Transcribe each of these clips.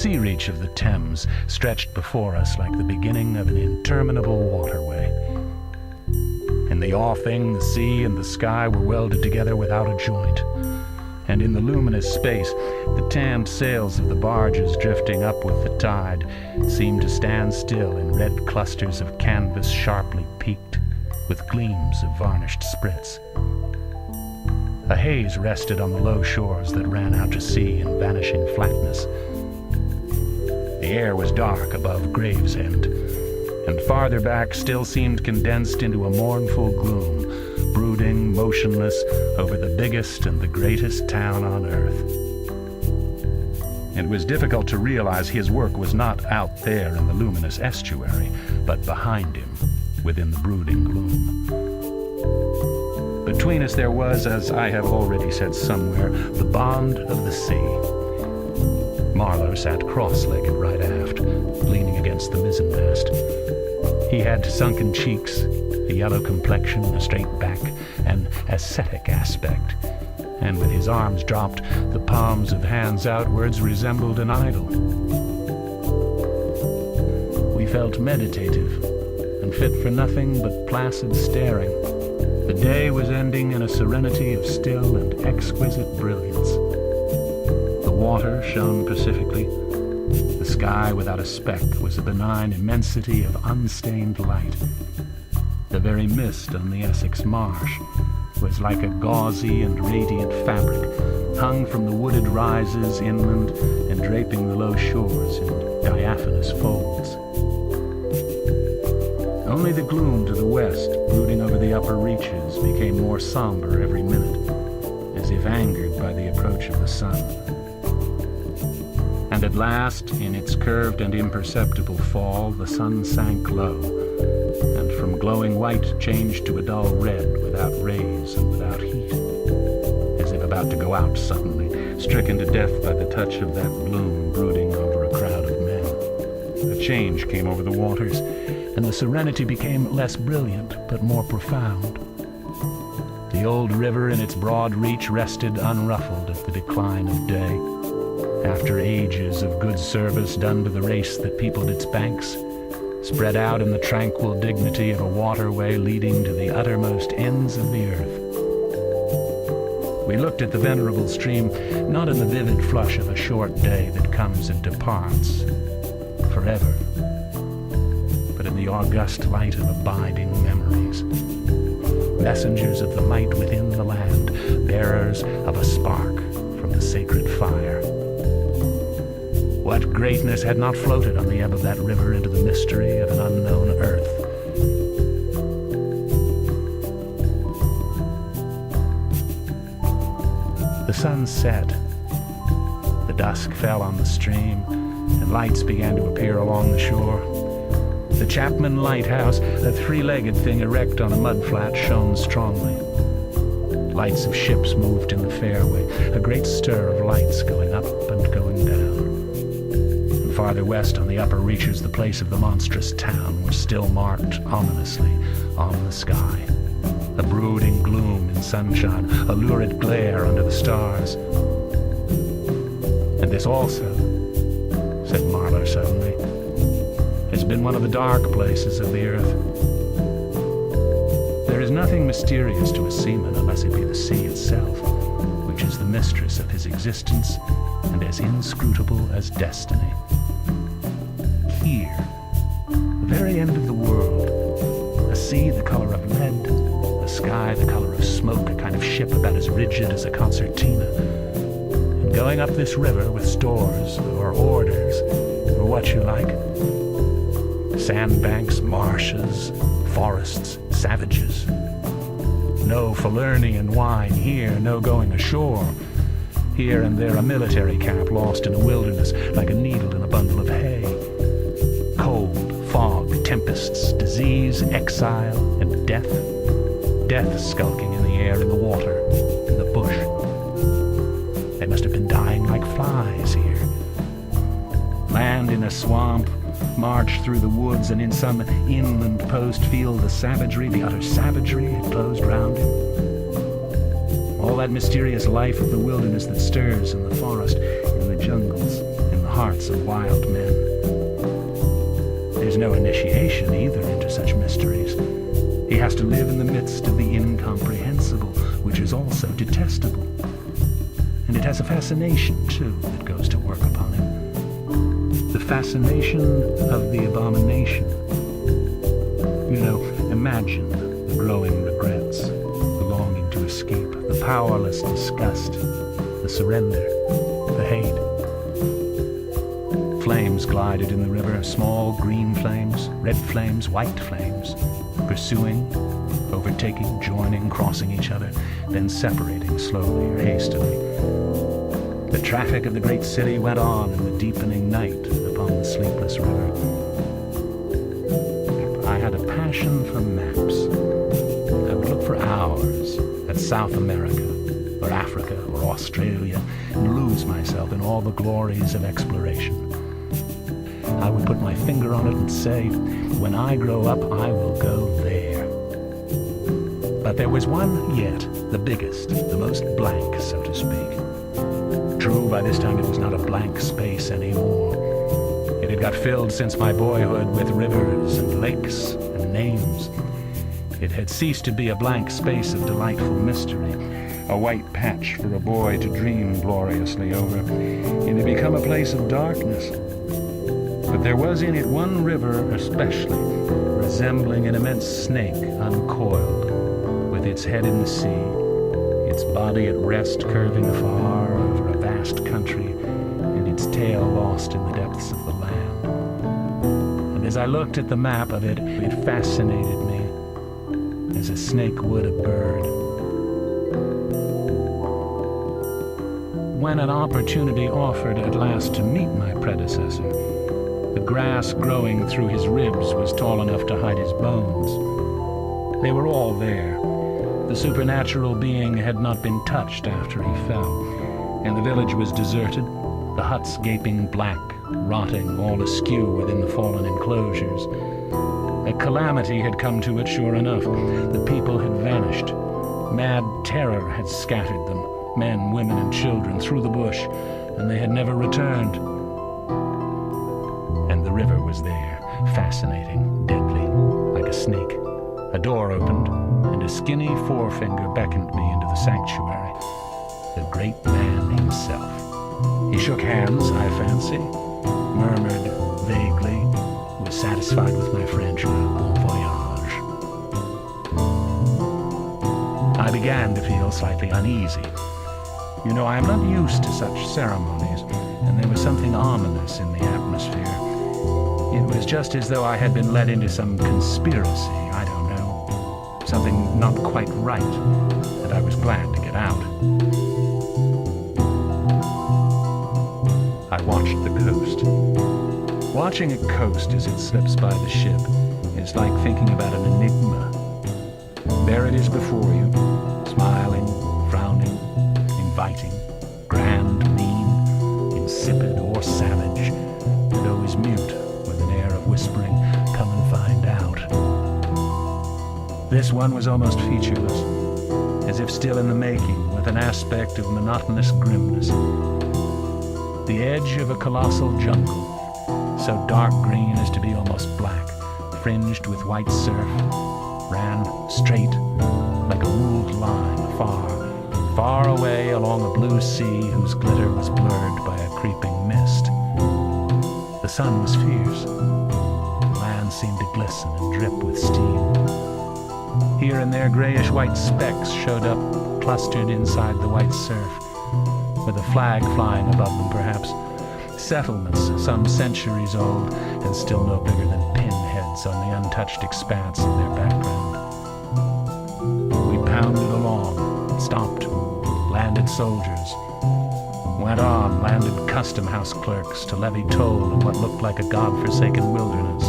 sea reach of the Thames stretched before us like the beginning of an interminable waterway. In the offing, the sea and the sky were welded together without a joint, and in the luminous space, the tanned sails of the barges drifting up with the tide seemed to stand still in red clusters of canvas sharply peaked, with gleams of varnished sprits. A haze rested on the low shores that ran out to sea in vanishing flatness. The air was dark above Gravesend, and farther back still seemed condensed into a mournful gloom, brooding motionless over the biggest and the greatest town on earth. It was difficult to realize his work was not out there in the luminous estuary, but behind him, within the brooding gloom. Between us there was, as I have already said somewhere, the bond of the sea. Marlowe sat cross-legged right aft, leaning against the mizzenmast. He had sunken cheeks, a yellow complexion, a straight back, an ascetic aspect, and with his arms dropped, the palms of hands outwards resembled an idol. We felt meditative and fit for nothing but placid staring. The day was ending in a serenity of still and exquisite brilliance. The water shone pacifically. The sky without a speck was a benign immensity of unstained light. The very mist on the Essex marsh was like a gauzy and radiant fabric, hung from the wooded rises inland and draping the low shores in diaphanous folds. Only the gloom to the west, brooding over the upper reaches, became more somber every minute, as if angered by the approach of the sun. And at last, in its curved and imperceptible fall, the sun sank low, and from glowing white changed to a dull red without rays and without heat, as if about to go out suddenly, stricken to death by the touch of that gloom brooding over a crowd of men. A change came over the waters, and the serenity became less brilliant but more profound. The old river in its broad reach rested unruffled at the decline of day. After ages of good service done to the race that peopled its banks, spread out in the tranquil dignity of a waterway leading to the uttermost ends of the earth. We looked at the venerable stream not in the vivid flush of a short day that comes and departs forever, but in the august light of abiding memories, messengers of the might within the land, bearers of a spark from the sacred fire. What greatness had not floated on the ebb of that river into the mystery of an unknown earth? The sun set. The dusk fell on the stream, and lights began to appear along the shore. The Chapman Lighthouse, a three-legged thing erect on a mudflat, shone strongly. Lights of ships moved in the fairway, a great stir of lights going up and going down. And farther west on the upper reaches, the place of the monstrous town was still marked ominously on the sky. A brooding gloom in sunshine, a lurid glare under the stars. And this also, said Marlowe suddenly, has been one of the dark places of the earth. There is nothing mysterious to a seaman unless it be the sea itself, which is the mistress of his existence and as inscrutable as destiny. Here, the very end of the world, a sea the color of lead, a sky the color of smoke, a kind of ship about as rigid as a concertina, and going up this river with stores or orders or what you like, sandbanks, marshes, forests, savages. No Falernian wine here, no going ashore. Here and there a military camp lost in a wilderness like a needle in a bundle of hay. Cold, fog, tempests, disease, exile, and death. Death skulking in the air, in the water, in the bush. They must have been dying like flies here. Land in a swamp, march through the woods, and in some inland post feel the savagery, the utter savagery had closed round him. All that mysterious life of the wilderness that stirs in the forest, in the jungles, in the hearts of wild men. There's no initiation either into such mysteries. He has to live in the midst of the incomprehensible, which is also detestable. And it has a fascination, too, that goes to work upon him. The fascination of the abomination. You know, imagine the growing regrets, the longing to escape, the powerless disgust, the surrender, the hate. Flames glided in the river, small green flames, red flames, white flames, pursuing, overtaking, joining, crossing each other, then separating slowly or hastily. The traffic of the great city went on in the deepening night upon the sleepless river. I had a passion for maps. I would look for hours at South America, or Africa, or Australia, and lose myself in all the glories of exploration. I would put my finger on it and say, when I grow up, I will go there. But there was one yet, the biggest, the most blank, so to speak. True, by this time it was not a blank space anymore. It had got filled since my boyhood with rivers and lakes and names. It had ceased to be a blank space of delightful mystery, a white patch for a boy to dream gloriously over. It had become a place of darkness. But there was in it one river especially, resembling an immense snake uncoiled, with its head in the sea, its body at rest curving afar over a vast country, and its tail lost in the depths of the land. And as I looked at the map of it, it fascinated me, as a snake would a bird. When an opportunity offered at last to meet my predecessor, the grass growing through his ribs was tall enough to hide his bones. They were all there. The supernatural being had not been touched after he fell, and the village was deserted, the huts gaping black, rotting, all askew within the fallen enclosures. A calamity had come to it, sure enough. The people had vanished. Mad terror had scattered them, men, women, and children, through the bush, and they had never returned. And the river was there, fascinating, deadly, like a snake. A door opened, and a skinny forefinger beckoned me into the sanctuary. The great man himself. He shook hands, I fancy, murmured vaguely, was satisfied with my French, bon voyage. I began to feel slightly uneasy. You know, I am not used to such ceremonies, and there was something ominous in the atmosphere. It was just as though I had been led into some conspiracy, I don't know. Something not quite right, and I was glad to get out. I watched the coast. Watching a coast as it slips by the ship is like thinking about an enigma. There it is before you, smiling, frowning, inviting, grand, mean, insipid, or savage, and always mute with an air of whispering, "Come and find out." This one was almost featureless, as if still in the making, with an aspect of monotonous grimness. The edge of a colossal jungle, so dark green as to be almost black, fringed with white surf, ran straight, like a ruled line, far away along a blue sea whose glitter was blurred by a creeping mist. The sun was fierce. The land seemed to glisten and drip with steam. Here and there grayish-white specks showed up, clustered inside the white surf, with a flag flying above them perhaps. Settlements some centuries old and still no bigger than pinheads on the untouched expanse of their background. We pounded along, stopped, landed soldiers, went on, landed custom house clerks to levy toll in what looked like a god-forsaken wilderness,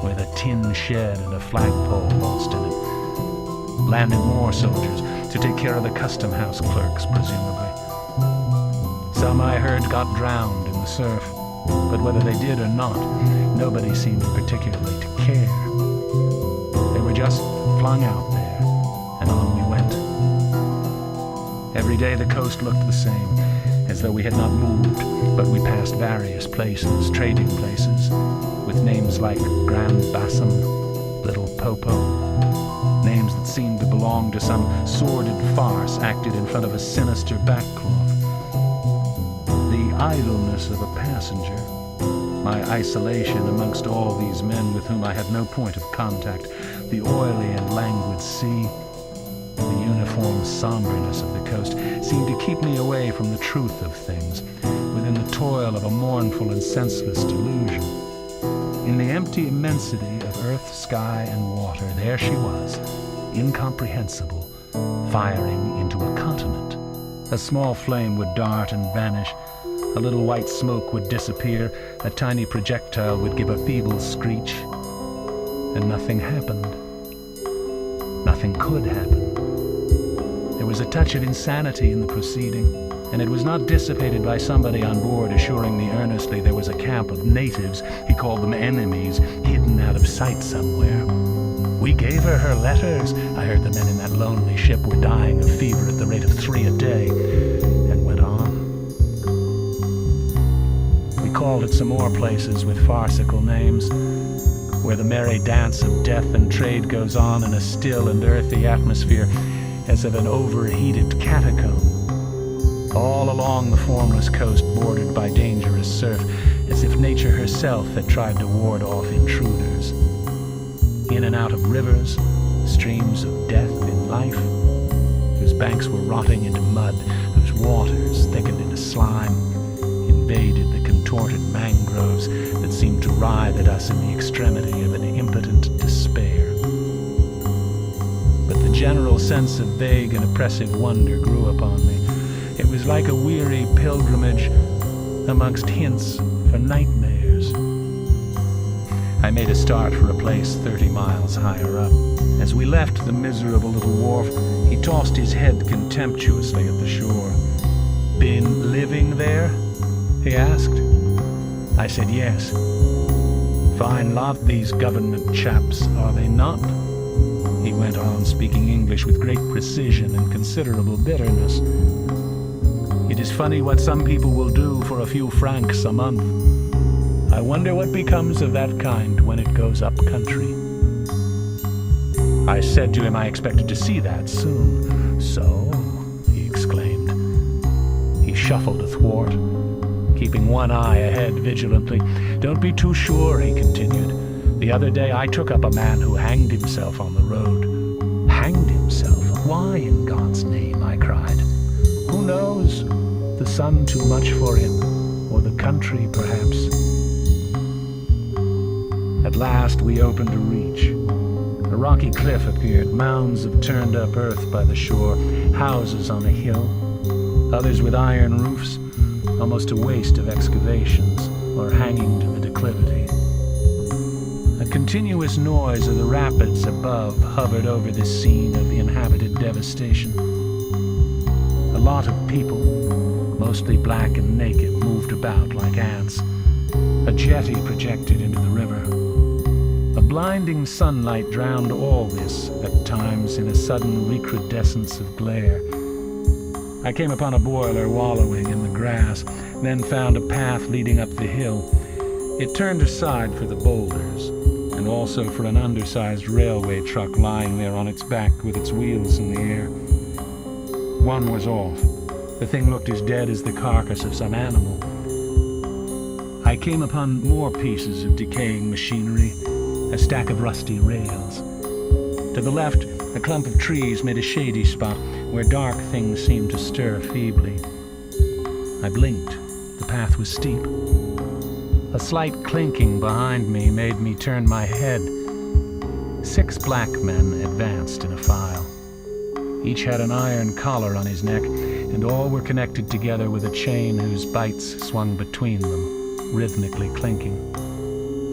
with a tin shed and a flagpole lost in it. Landed more soldiers to take care of the custom house clerks, presumably. Some I heard got drowned in the surf, but whether they did or not, nobody seemed particularly to care. They were just flung out there, and on we went. Every day the coast looked the same. as though we had not moved, but we passed various places, trading places, with names like Grand Bassam, Little Popo, names that seemed to belong to some sordid farce acted in front of a sinister backcloth. The idleness of a passenger, my isolation amongst all these men with whom I had no point of contact, the oily and languid sea, the uniform somberness of the coast seemed to keep me away from the truth of things, within the toil of a mournful and senseless delusion. In the empty immensity of earth, sky, and water, there she was, incomprehensible, firing into a continent. A small flame would dart and vanish, a little white smoke would disappear, a tiny projectile would give a feeble screech, and nothing happened. Nothing could happen. There was a touch of insanity in the proceeding, and it was not dissipated by somebody on board assuring me earnestly there was a camp of natives, he called them enemies, hidden out of sight somewhere. We gave her letters. I heard the men in that lonely ship were dying of fever at the rate of 3 a day, and went on. We called at some more places with farcical names, where the merry dance of death and trade goes on in a still and earthy atmosphere as of an overheated catacomb, all along the formless coast bordered by dangerous surf, as if nature herself had tried to ward off intruders. In and out of rivers, streams of death in life, whose banks were rotting into mud, whose waters thickened into slime, invaded the contorted mangroves that seemed to writhe at us in the extremity of an impotent despair. But the general sense of vague and oppressive wonder grew upon me. It was like a weary pilgrimage amongst hints for nightmares. I made a start for a place 30 miles higher up. As we left the miserable little wharf, he tossed his head contemptuously at the shore. "Been living there?" he asked. I said yes. "Fine lot, these government chaps, are they not?" He went on, speaking English with great precision and considerable bitterness. "It is funny what some people will do for a few francs a month. I wonder what becomes of that kind when it goes up country." I said to him I expected to see that soon. "So?" he exclaimed. He shuffled athwart, keeping one eye ahead vigilantly. "Don't be too sure," he continued. "The other day I took up a man who hanged himself on the road." "Hanged himself? Why, in God's name?" I cried. "Who knows? The sun too much for him, or the country, perhaps." At last we opened a reach. A rocky cliff appeared, mounds of turned-up earth by the shore, houses on a hill, others with iron roofs, almost a waste of excavations, or hanging to the declivity. A continuous noise of the rapids above hovered over this scene of inhabited devastation. A lot of people, mostly black and naked, moved about like ants. A jetty projected into the river. A blinding sunlight drowned all this, at times, in a sudden recrudescence of glare. I came upon a boiler wallowing in the grass, then found a path leading up the hill. It turned aside for the boulders, and also for an undersized railway truck lying there on its back with its wheels in the air. One was off. The thing looked as dead as the carcass of some animal. I came upon more pieces of decaying machinery, a stack of rusty rails. To the left, a clump of trees made a shady spot where dark things seemed to stir feebly. I blinked. The path was steep. A slight clinking behind me made me turn my head. 6 black men advanced in a file. Each had an iron collar on his neck, and all were connected together with a chain whose bights swung between them, rhythmically clinking.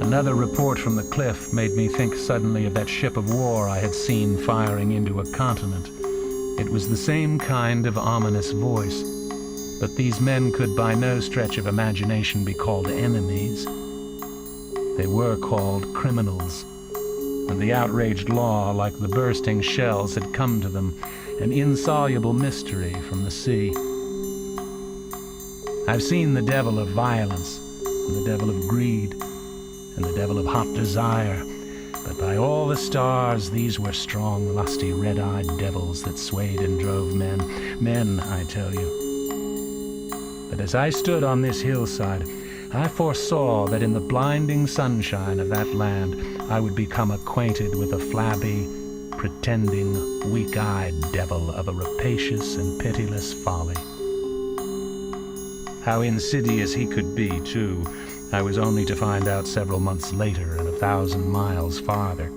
Another report from the cliff made me think suddenly of that ship of war I had seen firing into a continent. It was the same kind of ominous voice, but these men could by no stretch of imagination be called enemies. They were called criminals, and the outraged law, like the bursting shells, had come to them, an insoluble mystery from the sea. I've seen the devil of violence, and the devil of greed, and the devil of hot desire, but by all the stars, these were strong, lusty, red-eyed devils that swayed and drove men, I tell you. But as I stood on this hillside, I foresaw that in the blinding sunshine of that land, I would become acquainted with a flabby, pretending, weak-eyed devil of a rapacious and pitiless folly. How insidious he could be, too, I was only to find out several months later and 1,000 miles farther.